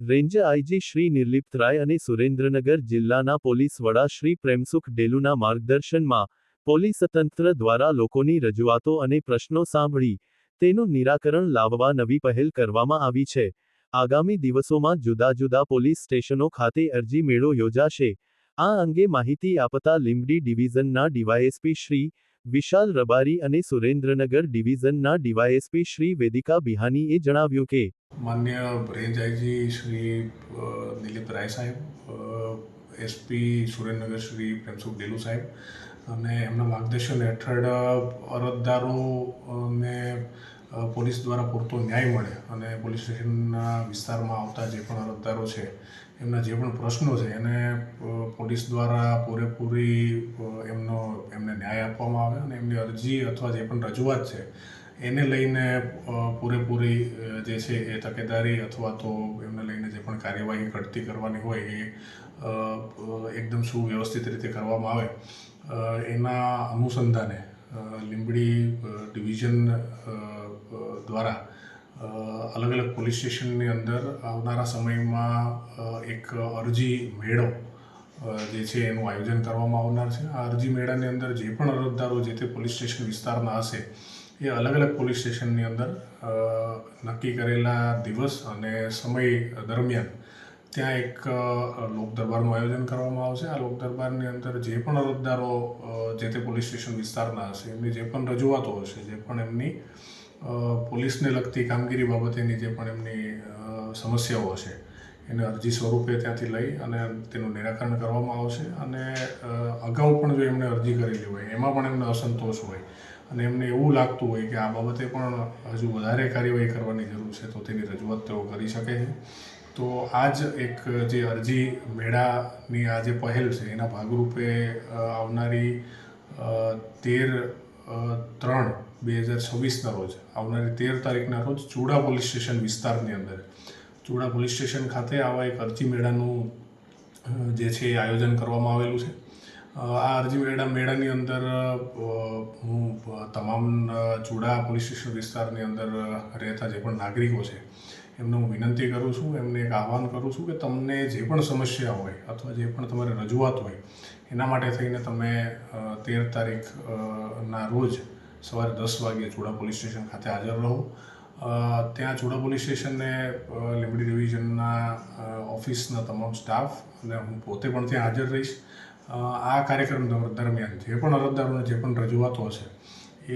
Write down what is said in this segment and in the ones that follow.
Range IG Shri Nirlipt રાય અને સુરેન્દ્રનગર જિલ્લાના police વડા શ્રી પ્રેમસુખ ડેલુના માર્ગદર્શનમાં પોલીસ તંત્ર દ્વારા લોકોની રજૂઆતો અને પ્રશ્નો સાંભળી તેનું નિરાકરણ લાવવા નવી પહેલ કરવામાં આવી છે। આગામી દિવસોમાં જુદા જુદા પોલીસ સ્ટેશનો ખાતે અરજી મેળો યોજાશે। આ અંગે માહિતી આપતા લીંબડી ડિવિઝનના ડીવાયએસપી શ્રી વિશાલ રબારી અને સુરેન્દ્રનગર ડિવિઝનના ડીવાયએસપી શ્રી વેદિકા બિહાનીએ જણાવ્યું કે માન્ય રેન્જ આઈજી શ્રી નિર્લિપ્ત રાય સાહેબ, એસપી સુરેન્દ્રનગર શ્રી પ્રેમસુખ ડેલુ સાહેબ અને એમના માર્ગદર્શન હેઠળ અરજદારોને પોલીસ દ્વારા પૂરતો ન્યાય મળે અને પોલીસ સ્ટેશનના વિસ્તારમાં આવતા જે પણ અરજદારો છે એમના જે પણ પ્રશ્નો છે એને પોલીસ દ્વારા પૂરેપૂરી એમને ન્યાય આપવામાં આવે અને એમની અરજી અથવા જે પણ રજૂઆત છે એને લઈને પૂરેપૂરી જે છે એ તકેદારી અથવા તો એમને લઈને જે પણ કાર્યવાહી ઘટતી કરવાની હોય એ એકદમ સુવ્યવસ્થિત રીતે કરવામાં આવે એના અનુસંધાને લીંબડી ડિવિઝન દ્વારા અલગ અલગ પોલીસ સ્ટેશનની અંદર આવનારા સમયમાં એક અરજી મેળો જે છે એનું આયોજન કરવામાં આવનાર છે। આ અરજી મેળાની અંદર જે પણ અરજદારો જે તે પોલીસ સ્ટેશન વિસ્તારના હશે એ અલગ અલગ પોલીસ સ્ટેશનની અંદર નક્કી કરેલા દિવસ અને સમય દરમિયાન ત્યાં એક લોક દરબારનું આયોજન કરવામાં આવશે। આ લોક દરબારની અંદર જે પણ અરજદારો જે તે પોલીસ સ્ટેશન વિસ્તારના હશે એમની જે પણ રજૂઆતો હશે, જે પણ એમની પોલીસને લગતી કામગીરી બાબતેની જે પણ એમની સમસ્યાઓ હશે એને અરજી સ્વરૂપે ત્યાંથી લઈ અને તેનું નિરાકરણ કરવામાં આવશે। અને અગાઉ પણ જો એમણે અરજી કરેલી હોય એમાં પણ એમને અસંતોષ હોય અને એમને એવું લાગતું હોય કે આ બાબતે પણ હજુ વધારે કાર્યવાહી કરવાની જરૂર છે તો તેની રજૂઆત તેઓ કરી શકે છે। તો આ જ એક જે અરજી મેળાની આ જે પહેલ છે એના ભાગરૂપે આવનારી 13/3/2026ના રોજ આવનારી 13 તારીખના રોજ ચુડા પોલીસ સ્ટેશન વિસ્તારની અંદર ચુડા પોલીસ સ્ટેશન ખાતે આવા એક અરજી મેળાનું જે છે એ આયોજન કરવામાં આવેલું છે। આ અરજી મેળાની અંદર હું તમામ ચુડા પોલીસ સ્ટેશન વિસ્તારની અંદર રહેતા જે પણ નાગરિકો છે એમને હું વિનંતી કરું છું, એમને એક આહવાન કરું છું કે તમને જે પણ સમસ્યા હોય અથવા જે પણ તમારી રજૂઆત હોય એના માટે થઈને તમે 13 તારીખના રોજ સવારે 10 વાગ્યે ચુડા પોલીસ સ્ટેશન ખાતે હાજર રહો। ત્યાં ચુડા પોલીસ સ્ટેશનને લીંબડી ડિવિઝનના ઓફિસના તમામ સ્ટાફ અને હું પોતે પણ ત્યાં હાજર રહીશ। આ કાર્યક્રમ દરમિયાન જે પણ અરજદારોને જે પણ રજૂઆતો હશે એ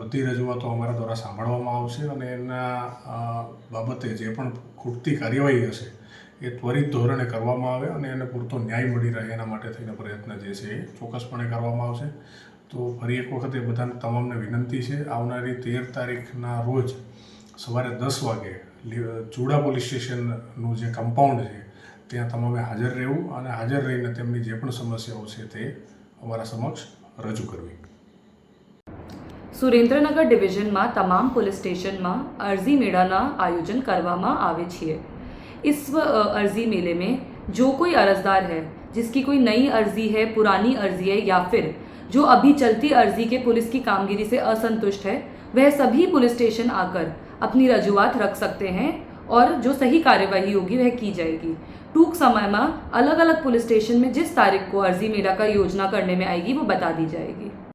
બધી રજૂઆતો અમારા દ્વારા સાંભળવામાં આવશે અને એના બાબતે જે પણ ખૂટતી કાર્યવાહી હશે એ ત્વરિત ધોરણે કરવામાં આવે અને એને પૂરતો ન્યાય મળી રહે એના માટે થઈને પ્રયત્ન જે છે એ ચોક્કસપણે કરવામાં આવશે। તો ફરી એક વખત એ બધાને તમામને વિનંતી છે, આવનારી 13 તારીખના રોજ સવારે 10 વાગે ચુડા પોલીસ સ્ટેશનનું જે કમ્પાઉન્ડ છે ત્યાં તમામે હાજર રહેવું અને હાજર રહીને તેમની જે પણ સમસ્યાઓ છે તે અમારા સમક્ષ રજૂ કરવી। સુરેન્દ્રનગર ડિવિઝનમાં તમામ पुलिस स्टेशन में अर्जी मेला का आयोजन करवामा आवे छे। इस अर्जी मेले में जो कोई अर्जदार है जिसकी कोई नई अर्जी है, पुरानी अर्जी है या फिर जो अभी चलती अर्जी के पुलिस की कामगिरी से असंतुष्ट है, वह सभी पुलिस स्टेशन आकर अपनी रजूआत रख सकते हैं और जो सही कार्यवाही होगी वह की जाएगी। टूक समय में अलग अलग पुलिस स्टेशन में जिस तारीख को अर्जी मेला का योजना करने में आएगी वो बता दी जाएगी।